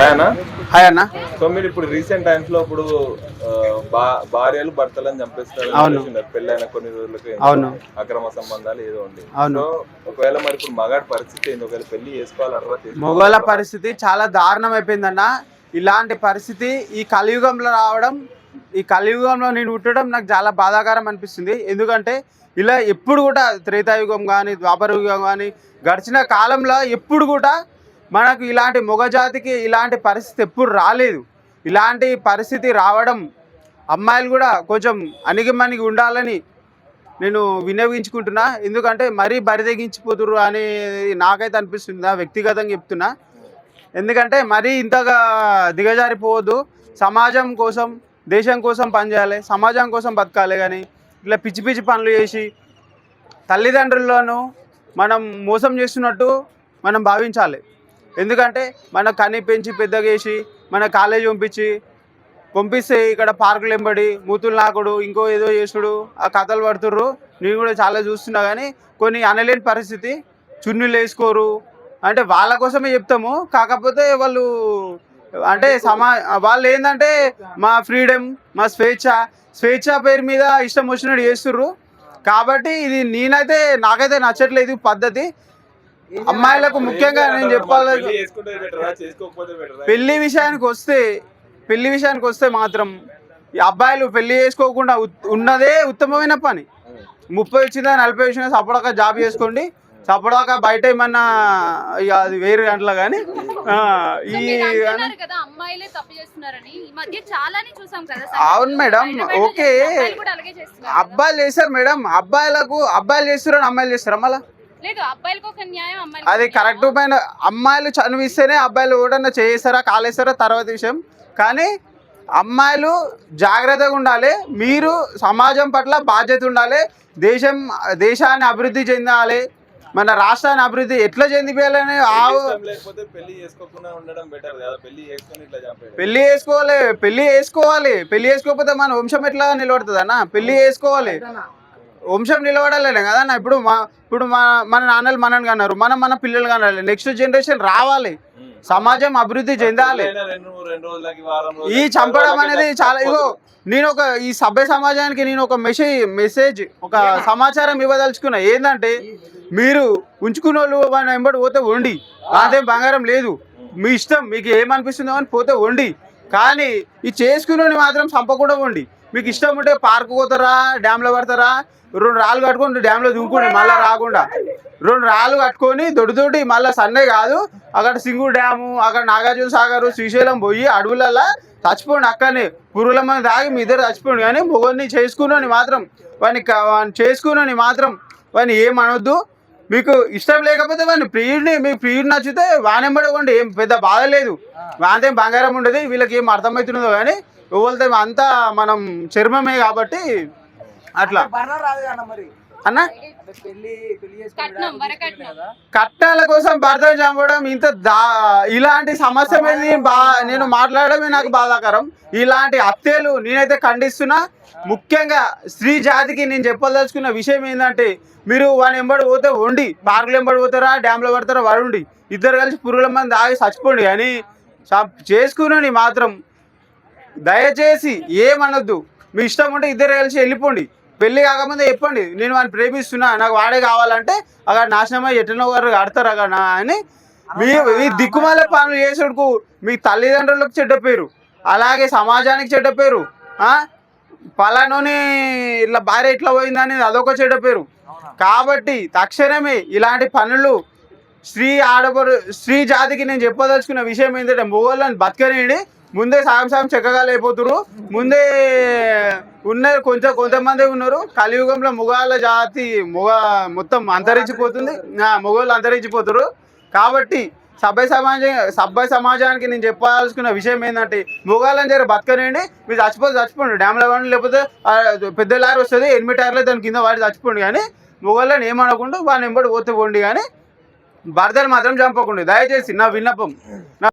Hi అన్న. So మీరు ఇప్పుడు రీసెంట్ టైమ్స్ లో ఇప్పుడు భార్యలు భర్తలను చంపేస్తారు పెళ్ళైన కొన్ని రోజులకి అక్రమ సంబంధాలు ఏదో ఉంది. సో ఒకవేళ మరి ఇప్పుడు మగాడి పరిస్థితి ఏంది? ఒకవేళ పెళ్లి చేసుకోవాలంటారా? మొగోళ్ళ పరిస్థితి చాలా దారుణం అయిపోయిందన్న. ఇలాంటి పరిస్థితి ఈ కలియుగంలో రావడం, ఈ కలియుగంలో నేను పుట్టడం నాకు చాలా బాధాకరం అనిపిస్తుంది. ఎందుకంటే ఇలా ఎప్పుడు కూడా త్రేతాయుగం కానీ ద్వాపర యుగం కానీ గడిచిన కాలంలో ఎప్పుడు కూడా మనకు ఇలాంటి మొగజాతికి ఇలాంటి పరిస్థితి ఎప్పుడు రాలేదు. ఇలాంటి పరిస్థితి రావడం అమ్మాయిలు కూడా కొంచెం అణిగిమణిగి ఉండాలని నేను వినియోగించుకుంటున్నా. ఎందుకంటే మరీ బరిదెగించిపోతుర్రు అని నాకైతే అనిపిస్తుంది, నా వ్యక్తిగతంగా చెప్తున్నా. ఎందుకంటే మరీ ఇంతగా దిగజారిపోవద్దు. సమాజం కోసం దేశం కోసం పనిచేయాలి, సమాజం కోసం బతకాలి. కానీ ఇట్లా పిచ్చి పిచ్చి పనులు చేసి తల్లిదండ్రులను మనం మోసం చేస్తున్నట్టు మనం భావించాలి. ఎందుకంటే మన కని పెంచి పెద్దగా చేసి మన కాలేజీ పంపిస్తే ఇక్కడ పార్కులు వెంబడి మూతులు నాకుడు ఇంకో ఏదో చేసుడు ఆ కథలు పడుతుర్రు. నేను కూడా చాలా చూస్తున్నా. కానీ కొన్ని అనలేని పరిస్థితి, చున్నీలు వేసుకోరు అంటే వాళ్ళ కోసమే చెప్తాము. కాకపోతే వాళ్ళు అంటే వాళ్ళు ఏంటంటే మా ఫ్రీడమ్, మా స్వేచ్ఛ పేరు మీద ఇష్టం వచ్చినట్టు చేస్తుర్రు. కాబట్టి ఇది నాకైతే నచ్చట్లేదు పద్ధతి. అమ్మాయిలకు ముఖ్యంగా నేను చెప్పాలి, పెళ్లి విషయానికి వస్తే మాత్రం ఈ అబ్బాయిలు పెళ్లి చేసుకోకుండా ఉన్నదే ఉత్తమమైన పని. 30 వచ్చిందా 40 వచ్చినా సపడాక జాబ్ చేసుకోండి, సపడాక బయట ఏమన్నా అది వేరే గంటల. కానీ అవును మేడం, ఓకే అబ్బాయిలు చేస్తారు మేడం. అబ్బాయిలు చేస్తారు, అమ్మాయిలు చేస్తారా? మళ్ళీ అది కరెక్ట్ పైన అమ్మాయిలు చనివిస్తేనే అబ్బాయిలు కూడా చేస్తారా కాలేస్తారా తర్వాత విషయం. కానీ అమ్మాయిలు జాగ్రత్తగా ఉండాలి. మీరు సమాజం పట్ల బాధ్యత ఉండాలి. దేశాన్ని అభివృద్ధి చెందాలి, మన రాష్ట్రాన్ని అభివృద్ధి ఎట్లా చెందిపోయాలని. పెళ్లి చేసుకోకపోతే మన వంశం ఎట్లా నిలబడుతుంది అన్న? పెళ్లి చేసుకోవాలి, వంశం నిలబడాలి కదన్న. ఇప్పుడు మన నాన్నలు మనని కన్నారు, మన పిల్లలు కనాలి, నెక్స్ట్ జనరేషన్ రావాలి, సమాజం అభివృద్ధి చెందాలి. ఈ చంపడం అనేది చాలా నేను ఈ సభ్య సమాజానికి నేను ఒక మెసేజ్ ఒక సమాచారం ఇవ్వదలుచుకున్నా. ఏంటంటే మీరు ఉంచుకున్న వాళ్ళు వెంబడి పోతే వండి, అదేం బంగారం లేదు, మీ ఇష్టం, మీకు ఏమనిపిస్తుందో అని పోతే వండి. కానీ ఈ చేసుకుని మాత్రం చంపకుండా వండి. మీకు ఇష్టం ఉంటే పార్కు పోతారా, డ్యామ్లో పడతారా, 2 రాళ్ళు కట్టుకొని డ్యామ్లో దిగుకోండి, మళ్ళీ రాకుండా 2 రాళ్ళు కట్టుకొని దొడ్డి మళ్ళీ సన్నే కాదు అక్కడ సింగు డ్యాము, అక్కడ నాగార్జున సాగర్, శ్రీశైలం పోయి అడవులలో చచ్చిపోండి. అక్కడనే పురుగుల మంది తాగి మీ ఇద్దరు చచ్చిపోండి. కానీ మొగోని చేసుకుని మాత్రం వాడిని ఏమనొద్దు. మీకు ఇష్టం లేకపోతే మీకు ప్రియుడు నచ్చితే వానెంబడకండి, ఏం పెద్ద బాధ లేదు. వానిదేం బంగారం ఉండదు. వీళ్ళకి ఏం అర్థమవుతున్నదో కానీ ఎవరితో అంతా మనం చర్మమే కాబట్టి అట్లా అన్న. కట్నాల కోసం భర్తను చంపడం ఇలాంటి సమస్య మీద నేను మాట్లాడమే నాకు బాధాకరం. ఇలాంటి హత్యలు నేనైతే ఖండిస్తున్నా. ముఖ్యంగా స్త్రీ జాతికి నేను చెప్పదలుచుకున్న విషయం ఏంటంటే, మీరు వాని ఎంబడి పోతే వండి, పార్కులు ఎంబడి పోతారా, డ్యామ్లో పడతారా, వరుండి, ఇద్దరు కలిసి పురుగుల మంది ఆగి చచ్చిపోండి. కానీ చేసుకుని మాత్రం దయచేసి ఏమనొద్దు. మీ ఇష్టం ఉంటే ఇద్దరు కలిసి వెళ్ళిపోండి. పెళ్లి కాకముందే చెప్పండి, నేను వాడిని ప్రేమిస్తున్నా, నాకు వాడే కావాలంటే అక్కడ నాశనమై ఎట్లనో వారు ఆడతారు అక్కడ అని. మీ దిక్కుమాల పనులు చేసుడుకు మీ తల్లిదండ్రులకు చెడ్డ పేరు, అలాగే సమాజానికి చెడ్డ పేరు. పలానోని ఇట్లా భార్య ఇట్లా పోయిందని అదొక చెడ్డ పేరు. కాబట్టి తక్షణమే ఇలాంటి పనులు స్త్రీ జాతికి నేను చెప్పదలుచుకున్న విషయం ఏంటంటే, మొగోళ్ళని బతకనేయండి. ముందే సాయం చక్కగా లేకపోతున్నారు. ముందే ఉన్నారు కొంతమంది ఉన్నారు. కలియుగంలో మొగాళ్ళ జాతి మొత్తం అంతరించిపోతుంది, మొగోళ్ళు అంతరించిపోతారు. కాబట్టి సభ్య సమాజానికి నేను చెప్పాల్సుకున్న విషయం ఏంటంటే, మొగాళ్ళని జర బతకనేయండి. మీరు చచ్చిపోండి డ్యామ్లో కానీ, లేకపోతే పెద్ద లారీ వస్తుంది 8 టైర్లు దాని కింద వాడి చచ్చిపోండి. కానీ మొగాళ్ళని ఏమనకుండా వాళ్ళని ఎంబడి పోతే పోండి. కానీ భర్తలు మాత్రం చంపకండి దయచేసి, నా విన్నపం.